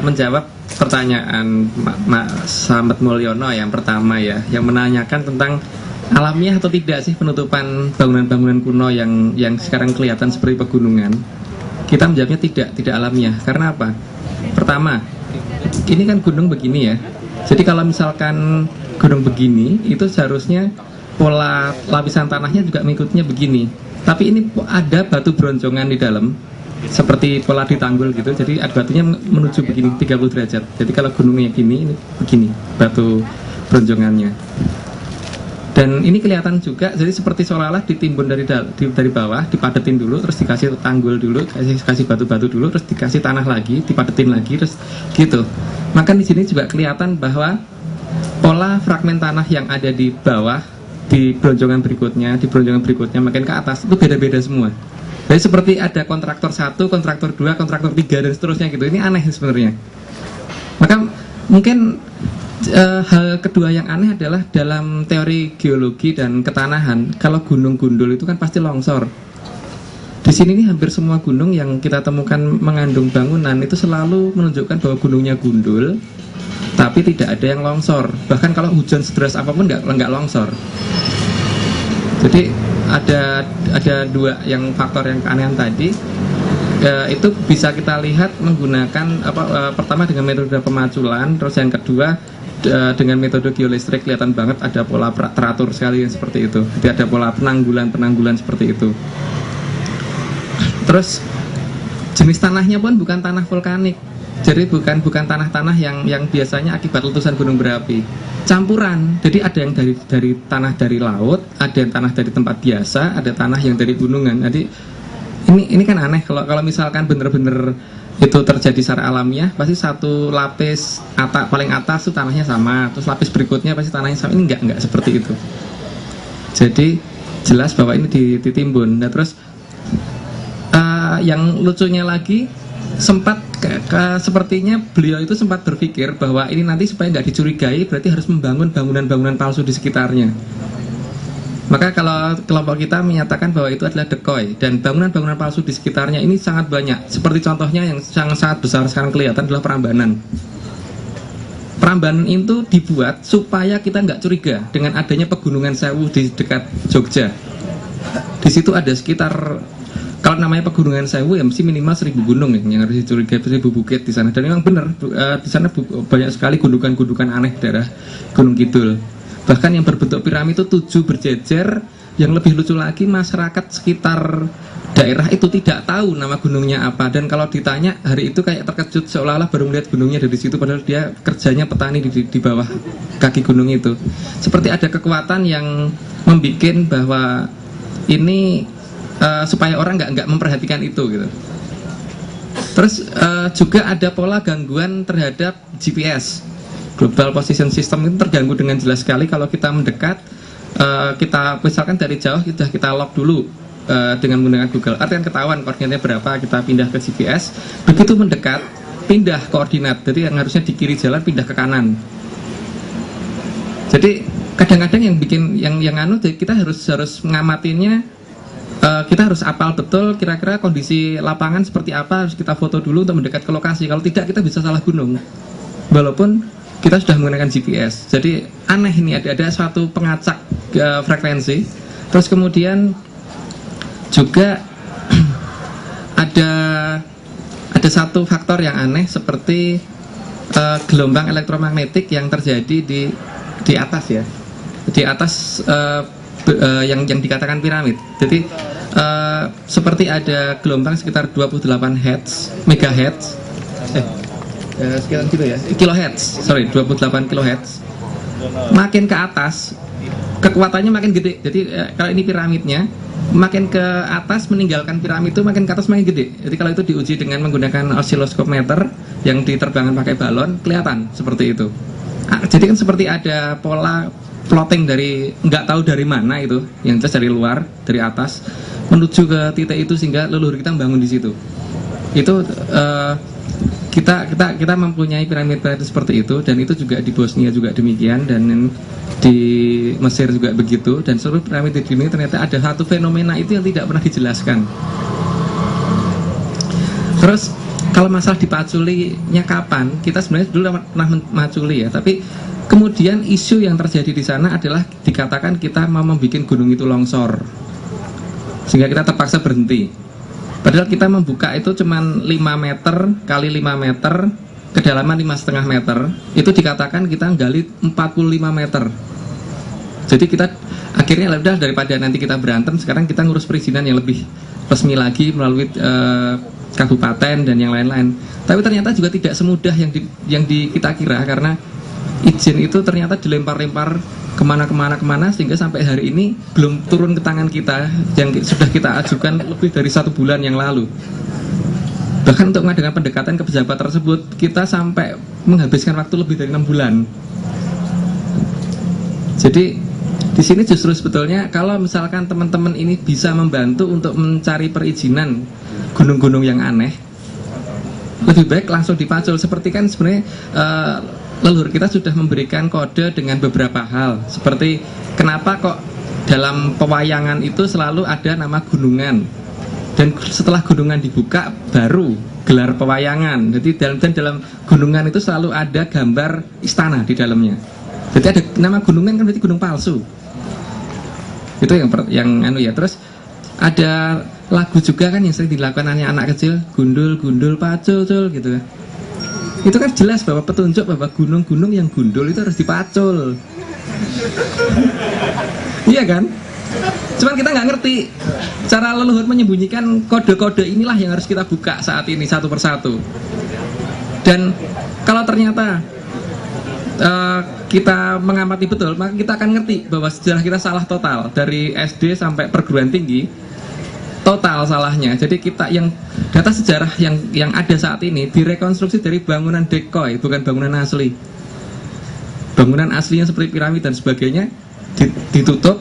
menjawab pertanyaan Mas Slamet Mulyono yang pertama ya, yang menanyakan tentang alamiah atau tidak sih penutupan bangunan-bangunan kuno yang sekarang kelihatan seperti pegunungan. Kita menjawabnya tidak alamiah. Karena apa? Pertama, ini kan gunung begini ya. Jadi kalau misalkan gunung begini, itu seharusnya pola lapisan tanahnya juga mengikutnya begini. Tapi ini ada batu broncongan di dalam, seperti pola di tanggul gitu. Jadi batunya menuju begini 30 derajat. Jadi kalau gunungnya gini, ini begini batu broncongannya. Dan ini kelihatan juga, jadi seperti seolah-olah ditimbun dari bawah, dipadetin dulu, terus dikasih tanggul dulu, kasih batu-batu dulu, terus dikasih tanah lagi, dipadetin lagi, terus gitu. Maka di sini juga kelihatan bahwa pola fragmen tanah yang ada di bawah, di broncongan berikutnya makin ke atas itu beda-beda semua. Jadi seperti ada kontraktor 1, kontraktor 2, kontraktor 3 dan seterusnya gitu. Ini aneh sebenarnya. Maka mungkin hal kedua yang aneh adalah dalam teori geologi dan ketanahan, kalau gunung gundul itu kan pasti longsor. Di sini nih hampir semua gunung yang kita temukan mengandung bangunan itu selalu menunjukkan bahwa gunungnya gundul, tapi tidak ada yang longsor. Bahkan kalau hujan sederas apapun nggak longsor. Jadi ada dua yang faktor yang keanehan tadi. Itu bisa kita lihat menggunakan pertama dengan metode pemaculan, terus yang kedua dengan metode geolistrik kelihatan banget ada pola teratur sekali yang seperti itu. Jadi ada pola penanggulan seperti itu. Terus jenis tanahnya pun bukan tanah vulkanik. Jadi bukan tanah-tanah yang biasanya akibat letusan gunung berapi. Campuran. Jadi ada yang dari tanah dari laut, ada yang tanah dari tempat biasa, ada tanah yang dari gunungan. Jadi ini kan aneh kalau misalkan bener-bener itu terjadi secara alamiah, pasti satu lapis paling atas itu tanahnya sama, terus lapis berikutnya pasti tanahnya sama. Ini enggak seperti itu. Jadi jelas bahwa ini ditimbun. Nah terus yang lucunya lagi, sempat sepertinya beliau itu sempat berpikir bahwa ini nanti supaya nggak dicurigai berarti harus membangun bangunan-bangunan palsu di sekitarnya. Maka kalau kelompok kita menyatakan bahwa itu adalah decoy, dan bangunan-bangunan palsu di sekitarnya ini sangat banyak. Seperti contohnya yang sangat besar sekarang kelihatan adalah Prambanan. Prambanan itu dibuat supaya kita nggak curiga dengan adanya pegunungan Sewu di dekat Jogja. Di situ ada sekitar, kalau namanya pegunungan Sewu ya mesti minimal 1000 gunung ya, yang harus dicurigai, 1000 bukit di sana. Dan memang benar di sana banyak sekali gundukan-gundukan aneh di daerah Gunung Kidul. Bahkan yang berbentuk piramid itu 7 berjejer. Yang lebih lucu lagi, masyarakat sekitar daerah itu tidak tahu nama gunungnya apa. Dan kalau ditanya hari itu kayak terkejut, seolah-olah baru melihat gunungnya dari situ, padahal dia kerjanya petani di bawah kaki gunung itu. Seperti ada kekuatan yang membuat bahwa ini supaya orang nggak memperhatikan itu gitu. Terus juga ada pola gangguan terhadap GPS. Global Position System itu terganggu dengan jelas sekali kalau kita mendekat. Kita misalkan dari jauh kita lock dulu dengan menggunakan Google Earth, kan ketahuan koordinatnya berapa, kita pindah ke GPS. Begitu mendekat, pindah koordinat. Jadi yang harusnya di kiri jalan pindah ke kanan. Jadi kadang-kadang yang bikin kita harus ngamatinya. Kita harus apal betul kira-kira kondisi lapangan seperti apa, harus kita foto dulu untuk mendekat ke lokasi. Kalau tidak kita bisa salah gunung, walaupun kita sudah menggunakan GPS. Jadi aneh ini, ada suatu pengacak frekuensi. Terus kemudian juga ada satu faktor yang aneh seperti gelombang elektromagnetik yang terjadi di atas ya, di atas yang dikatakan piramid. Jadi seperti ada gelombang sekitar 28 megahertz sekitar gitu ya, kilohertz, 28 kilohertz. Makin ke atas kekuatannya makin gede. Jadi kalau ini piramidnya, makin ke atas meninggalkan piramid itu makin ke atas makin gede. Jadi kalau itu diuji dengan menggunakan oscilloscope meter yang diterbangkan pakai balon, kelihatan seperti itu. Jadi kan seperti ada pola plotting dari nggak tahu dari mana itu, yang jelas dari luar, dari atas menuju ke titik itu sehingga leluhur kita membangun di situ. Itu kita mempunyai piramid-piramid seperti itu, dan itu juga di Bosnia juga demikian, dan di Mesir juga begitu, dan seluruh piramid di dunia ternyata ada satu fenomena itu yang tidak pernah dijelaskan. Terus kalau masalah dipaculinya kapan, kita sebenarnya dulu pernah maculi ya, tapi kemudian isu yang terjadi di sana adalah dikatakan kita mau membuat gunung itu longsor, sehingga kita terpaksa berhenti. Padahal kita membuka itu cuma 5 meter kali 5 meter, kedalaman 5,5 meter, itu dikatakan kita gali 45 meter. Jadi kita akhirnya udah, daripada nanti kita berantem, sekarang kita ngurus perizinan yang lebih resmi lagi melalui kabupaten dan yang lain-lain. Tapi ternyata juga tidak semudah yang kita kira, karena izin itu ternyata dilempar-lempar kemana, sehingga sampai hari ini belum turun ke tangan kita, yang sudah kita ajukan lebih dari 1 bulan yang lalu. Bahkan untuk mengadakan pendekatan ke pejabat tersebut, kita sampai menghabiskan waktu lebih dari 6 bulan. Jadi di sini justru sebetulnya kalau misalkan teman-teman ini bisa membantu untuk mencari perizinan gunung-gunung yang aneh, lebih baik langsung dipacul. Seperti kan sebenarnya leluhur kita sudah memberikan kode dengan beberapa hal, seperti kenapa kok dalam pewayangan itu selalu ada nama gunungan, dan setelah gunungan dibuka baru gelar pewayangan. Jadi dalam gunungan itu selalu ada gambar istana di dalamnya. Jadi ada nama gunungan kan berarti gunung palsu. Itu yang anu ya. Terus ada lagu juga kan yang sering dilakukan anak kecil, gundul gundul pacul gitu kan. Itu kan jelas bahwa petunjuk bahwa gunung-gunung yang gundul itu harus dipacul. Iya kan? Cuman kita nggak ngerti cara leluhur menyembunyikan kode-kode inilah yang harus kita buka saat ini satu persatu. Dan kalau ternyata kita mengamati betul, maka kita akan ngerti bahwa sejarah kita salah total dari SD sampai perguruan tinggi, total salahnya. Jadi kita yang data sejarah yang ada saat ini direkonstruksi dari bangunan decoy, bukan bangunan asli. Bangunan aslinya seperti piramid dan sebagainya ditutup,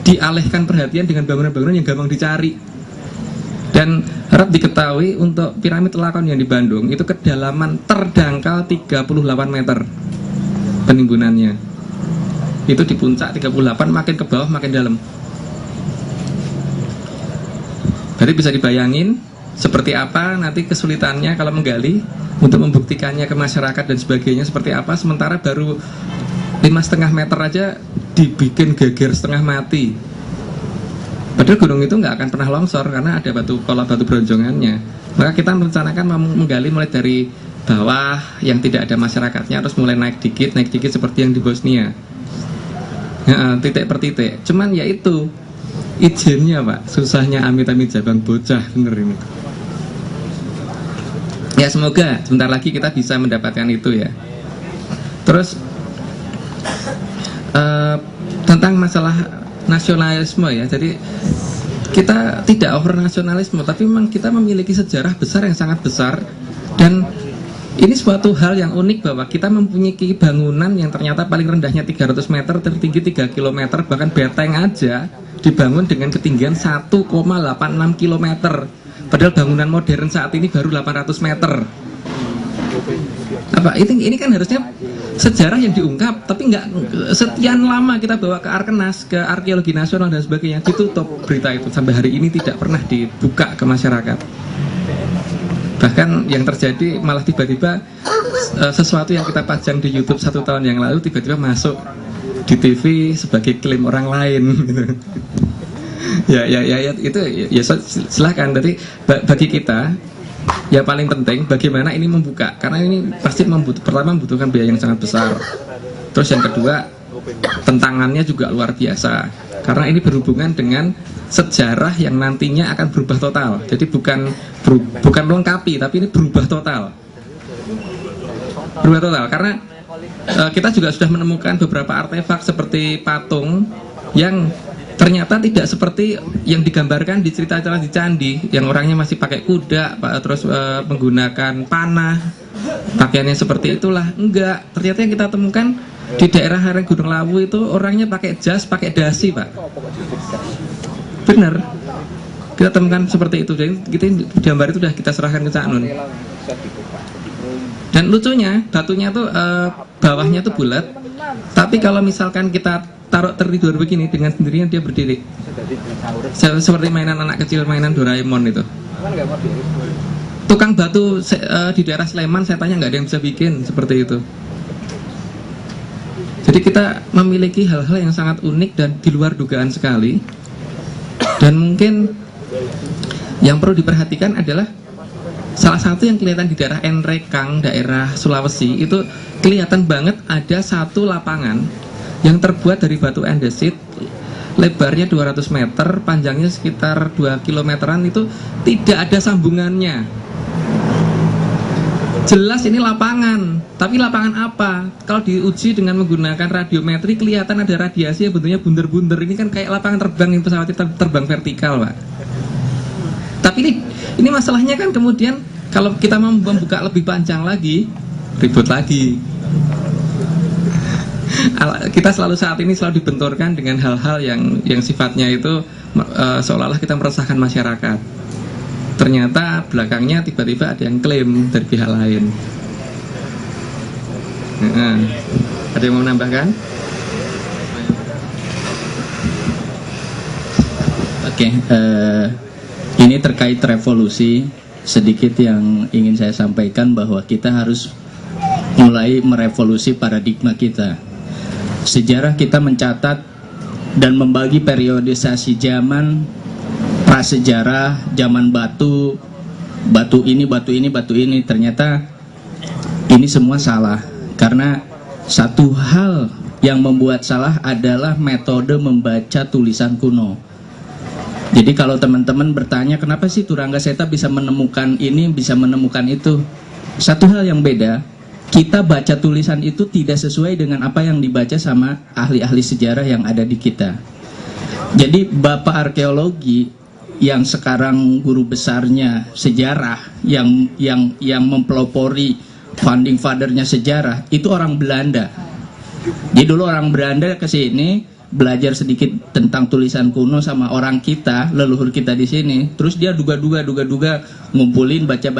dialihkan perhatian dengan bangunan-bangunan yang gampang dicari. Dan harap diketahui untuk piramid Lakon yang di Bandung itu kedalaman terdangkal 38 meter penimbunannya. Itu di puncak 38, makin ke bawah makin dalam. Jadi bisa dibayangin seperti apa nanti kesulitannya kalau menggali untuk membuktikannya ke masyarakat dan sebagainya seperti apa, sementara baru 5,5 meter aja dibikin geger setengah mati. Padahal gunung itu nggak akan pernah longsor karena ada batu bronjongannya. Maka kita merencanakan menggali mulai dari bawah yang tidak ada masyarakatnya, terus mulai naik dikit seperti yang di Bosnia. Titik per titik. Cuman ya itu izinnya Pak, susahnya amit-amit jabang bocah, bener ini. Ya semoga sebentar lagi kita bisa mendapatkan itu ya. Terus tentang masalah nasionalisme ya, jadi kita tidak over nasionalisme, tapi memang kita memiliki sejarah besar yang sangat besar. Dan ini suatu hal yang unik bahwa kita mempunyai bangunan yang ternyata paling rendahnya 300 meter, tertinggi 3 km, bahkan beteng aja dibangun dengan ketinggian 1,86 km. Padahal bangunan modern saat ini baru 800 meter. Apa ini kan harusnya sejarah yang diungkap, tapi nggak sekian lama kita bawa ke Arkenas, ke Arkeologi Nasional dan sebagainya, ditutup berita itu sampai hari ini tidak pernah dibuka ke masyarakat. Bahkan yang terjadi malah tiba-tiba sesuatu yang kita pajang di YouTube 1 tahun yang lalu tiba-tiba masuk di TV sebagai klaim orang lain gitu. ya itu ya silahkan. Jadi bagi kita ya paling penting bagaimana ini membuka, karena ini pasti pertama membutuhkan biaya yang sangat besar. Terus yang kedua, tentangannya juga luar biasa karena ini berhubungan dengan sejarah yang nantinya akan berubah total. Jadi bukan melengkapi, tapi ini berubah total. Berubah total karena kita juga sudah menemukan beberapa artefak seperti patung yang ternyata tidak seperti yang digambarkan di cerita-cerita di candi, yang orangnya masih pakai kuda, terus menggunakan panah, pakaiannya seperti itulah. Enggak, ternyata yang kita temukan di daerah lereng Gunung Lawu itu orangnya pakai jas, pakai dasi, Pak. Bener, kita temukan seperti itu. Jadi kita gambar itu sudah kita serahkan ke Cak Nun. Dan lucunya batunya tuh bawahnya tuh bulat, tapi kalau misalkan kita taruh tertidur begini dengan sendirinya dia berdiri, seperti mainan anak kecil, mainan Doraemon itu tukang batu di daerah Sleman saya tanya nggak ada yang bisa bikin seperti itu. Jadi kita memiliki hal-hal yang sangat unik dan di luar dugaan sekali. Dan mungkin yang perlu diperhatikan adalah salah satu yang kelihatan di daerah Enrekang, daerah Sulawesi, itu kelihatan banget ada satu lapangan yang terbuat dari batu andesit, lebarnya 200 meter, panjangnya sekitar 2 kilometeran, itu tidak ada sambungannya. Jelas ini lapangan, tapi lapangan apa? Kalau diuji dengan menggunakan radiometri kelihatan ada radiasi yang bentuknya bunder-bunder. Ini kan kayak lapangan terbang yang pesawat terbang vertikal, Pak. Tapi ini masalahnya kan kemudian kalau kita mau membuka lebih panjang lagi, ribut lagi. Kita saat ini selalu dibenturkan dengan hal-hal yang sifatnya itu seolah-olah kita meresahkan masyarakat. Ternyata belakangnya tiba-tiba ada yang klaim dari pihak lain. Ada yang mau menambahkan? Oke, ini terkait revolusi. Sedikit yang ingin saya sampaikan bahwa kita harus mulai merevolusi paradigma kita. Sejarah kita mencatat dan membagi periodisasi zaman prasejarah, zaman batu, batu ini, batu ini, batu ini. Ternyata ini semua salah, karena satu hal yang membuat salah adalah metode membaca tulisan kuno. Jadi kalau teman-teman bertanya kenapa sih Turangga Seta bisa menemukan ini, bisa menemukan itu, satu hal yang beda, kita baca tulisan itu tidak sesuai dengan apa yang dibaca sama ahli-ahli sejarah yang ada di kita. Jadi bapak arkeologi yang sekarang guru besarnya sejarah, yang mempelopori founding fathernya sejarah, itu orang Belanda. Jadi dulu orang Belanda ke sini belajar sedikit tentang tulisan kuno sama orang kita, leluhur kita di sini. Terus dia duga-duga ngumpulin, baca,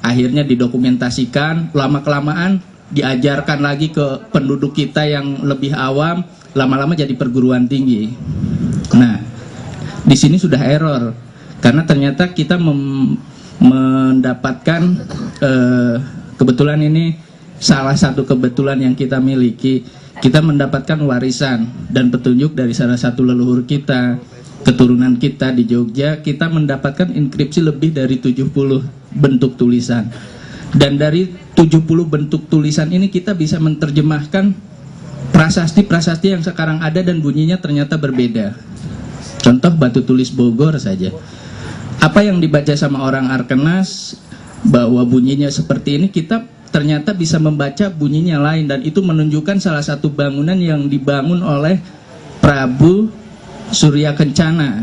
akhirnya didokumentasikan, lama-kelamaan diajarkan lagi ke penduduk kita yang lebih awam, lama-lama jadi perguruan tinggi. Nah, di sini sudah error, karena ternyata kita mendapatkan kebetulan ini salah satu kebetulan yang kita miliki. Kita mendapatkan warisan dan petunjuk dari salah satu leluhur kita, keturunan kita di Jogja. Kita mendapatkan inskripsi lebih dari 70 bentuk tulisan. Dan dari 70 bentuk tulisan ini kita bisa menerjemahkan prasasti-prasasti yang sekarang ada dan bunyinya ternyata berbeda. Contoh batu tulis Bogor saja. Apa yang dibaca sama orang Arkenas bahwa bunyinya seperti ini, kita ternyata bisa membaca bunyinya lain, dan itu menunjukkan salah satu bangunan yang dibangun oleh Prabu Surya Kencana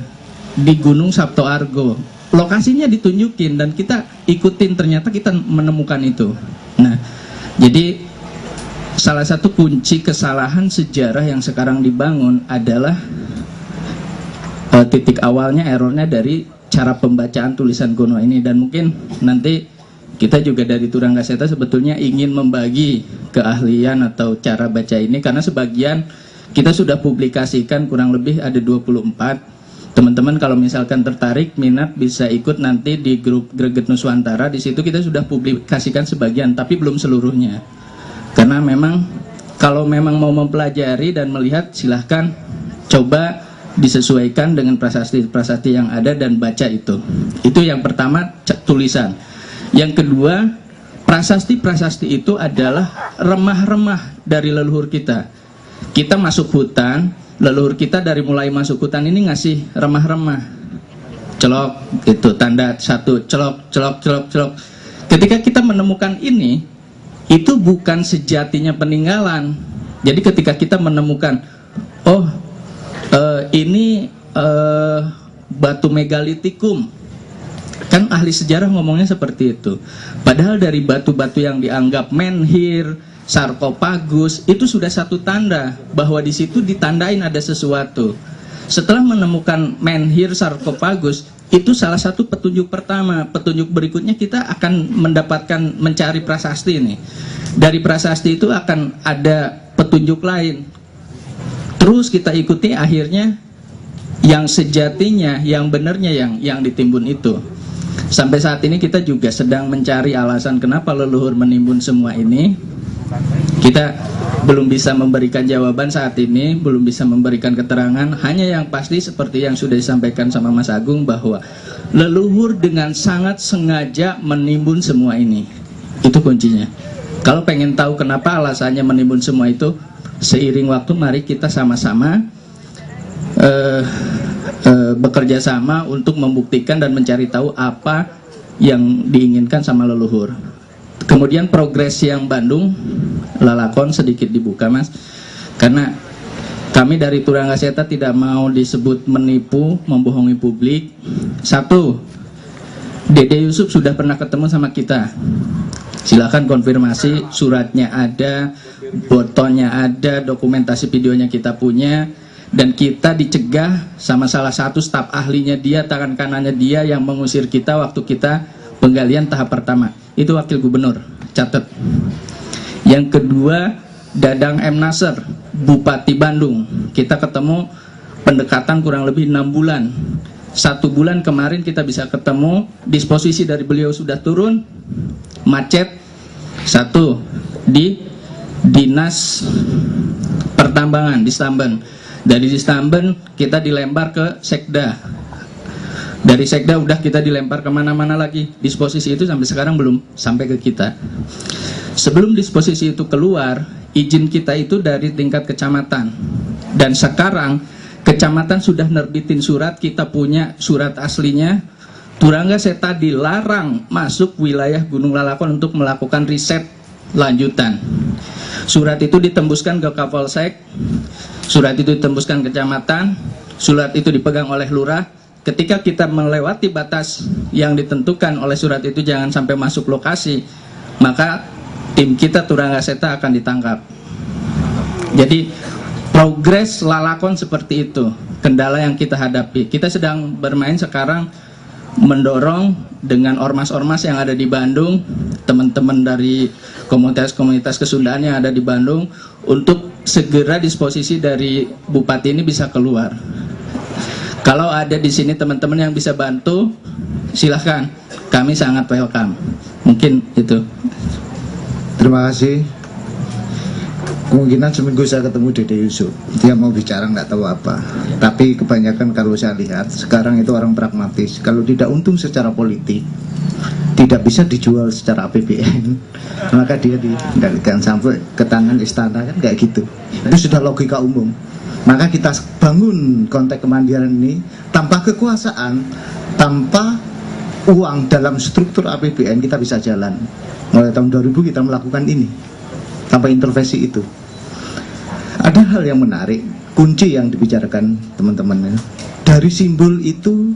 di Gunung Sabto Argo. Lokasinya ditunjukin dan kita ikutin, ternyata kita menemukan itu. Nah, jadi salah satu kunci kesalahan sejarah yang sekarang dibangun adalah titik awalnya, errornya dari cara pembacaan tulisan kuno ini. Dan mungkin nanti kita juga dari Turangga Seta sebetulnya ingin membagi keahlian atau cara baca ini, karena sebagian kita sudah publikasikan, kurang lebih ada 24. Teman-teman kalau misalkan tertarik, minat, bisa ikut nanti di grup Greget Nuswantara. Di situ kita sudah publikasikan sebagian, tapi belum seluruhnya. Karena memang kalau memang mau mempelajari dan melihat, silahkan coba disesuaikan dengan prasasti-prasasti yang ada dan baca itu. Itu yang pertama, tulisan. Yang kedua, prasasti-prasasti itu adalah remah-remah dari leluhur kita. Kita masuk hutan, leluhur kita dari mulai masuk hutan ini ngasih remah-remah. Celok, itu tanda satu, celok, celok, celok, celok. Ketika kita menemukan ini, itu bukan sejatinya peninggalan. Jadi ketika kita menemukan, oh ini batu megalitikum, kan ahli sejarah ngomongnya seperti itu. Padahal dari batu-batu yang dianggap menhir, sarkofagus, itu sudah satu tanda bahwa di situ ditandain ada sesuatu. Setelah menemukan menhir, sarkofagus, itu salah satu petunjuk pertama. Petunjuk berikutnya kita akan mendapatkan, mencari prasasti ini. Dari prasasti itu akan ada petunjuk lain. Terus kita ikuti, akhirnya yang sejatinya, yang benarnya yang ditimbun itu. Sampai saat ini kita juga sedang mencari alasan kenapa leluhur menimbun semua ini. Kita belum bisa memberikan jawaban saat ini, belum bisa memberikan keterangan. Hanya yang pasti seperti yang sudah disampaikan sama Mas Agung, bahwa leluhur dengan sangat sengaja menimbun semua ini. Itu kuncinya. Kalau pengen tahu kenapa alasannya menimbun semua itu, seiring waktu mari kita sama-sama bekerja sama untuk membuktikan dan mencari tahu apa yang diinginkan sama leluhur. Kemudian progres yang Bandung, Lalakon sedikit dibuka Mas, karena kami dari Turangga Seta tidak mau disebut menipu, membohongi publik. Satu, Dede Yusuf sudah pernah ketemu sama kita, silakan konfirmasi, suratnya ada, fotonya ada, dokumentasi videonya kita punya. Dan kita dicegah sama salah satu staf ahlinya dia, tangan kanannya dia yang mengusir kita waktu kita penggalian tahap pertama. Itu wakil gubernur, catat. Yang kedua, Dadang M. Nasr, Bupati Bandung. Kita ketemu pendekatan kurang lebih 6 bulan. 1 bulan kemarin kita bisa ketemu, disposisi dari beliau sudah turun, macet. 1 di Dinas Pertambangan di Stamben. Dari Stamben kita dilempar ke Sekda. Dari Sekda udah kita dilempar kemana-mana lagi. Disposisi itu sampai sekarang belum sampai ke kita. Sebelum disposisi itu keluar, izin kita itu dari tingkat kecamatan. Dan sekarang kecamatan sudah nerbitin surat, kita punya surat aslinya. Turangga Seta dilarang masuk wilayah Gunung Lalakon untuk melakukan riset lanjutan. Surat itu ditembuskan ke Kapolsek, surat itu ditembuskan ke kecamatan, surat itu dipegang oleh lurah. Ketika kita melewati batas yang ditentukan oleh surat itu, jangan sampai masuk lokasi, maka tim kita Turangga Seta akan ditangkap. Jadi progres Lalakon seperti itu, kendala yang kita hadapi. Kita sedang bermain sekarang mendorong dengan ormas-ormas yang ada di Bandung, teman-teman dari komunitas-komunitas Kesundaan yang ada di Bandung, untuk segera disposisi dari Bupati ini bisa keluar. Kalau ada di sini teman-teman yang bisa bantu, silahkan, kami sangat welcome. Mungkin itu. Terima kasih. Kemungkinan seminggu saya ketemu Dede Yusuf, dia mau bicara nggak tahu apa. Tapi kebanyakan kalau saya lihat sekarang itu orang pragmatis. Kalau tidak untung secara politik, tidak bisa dijual secara APBN, maka dia dikendalikan sampai ke tangan istana, kan kayak gitu. Itu sudah logika umum. Maka kita bangun konteks kemandirian ini tanpa kekuasaan, tanpa uang dalam struktur APBN kita bisa jalan. Mulai tahun 2000 kita melakukan ini tanpa intervensi itu. Ada hal yang menarik, kunci yang dibicarakan teman-teman. Dari simbol itu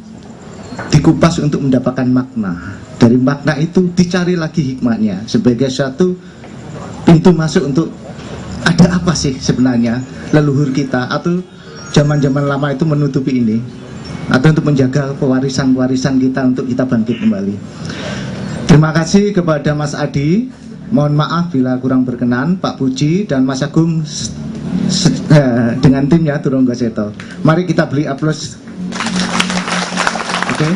dikupas untuk mendapatkan makna. Dari makna itu dicari lagi hikmahnya sebagai suatu pintu masuk untuk ada apa sih sebenarnya leluhur kita atau zaman-zaman lama itu menutupi ini, atau untuk menjaga pewarisan-pewarisan kita untuk kita bangkit kembali. Terima kasih kepada Mas Adi. Mohon maaf bila kurang berkenan, Pak Puji dan Mas Agung dengan timnya Turangga Seta. Mari kita beri aplaus. Oke.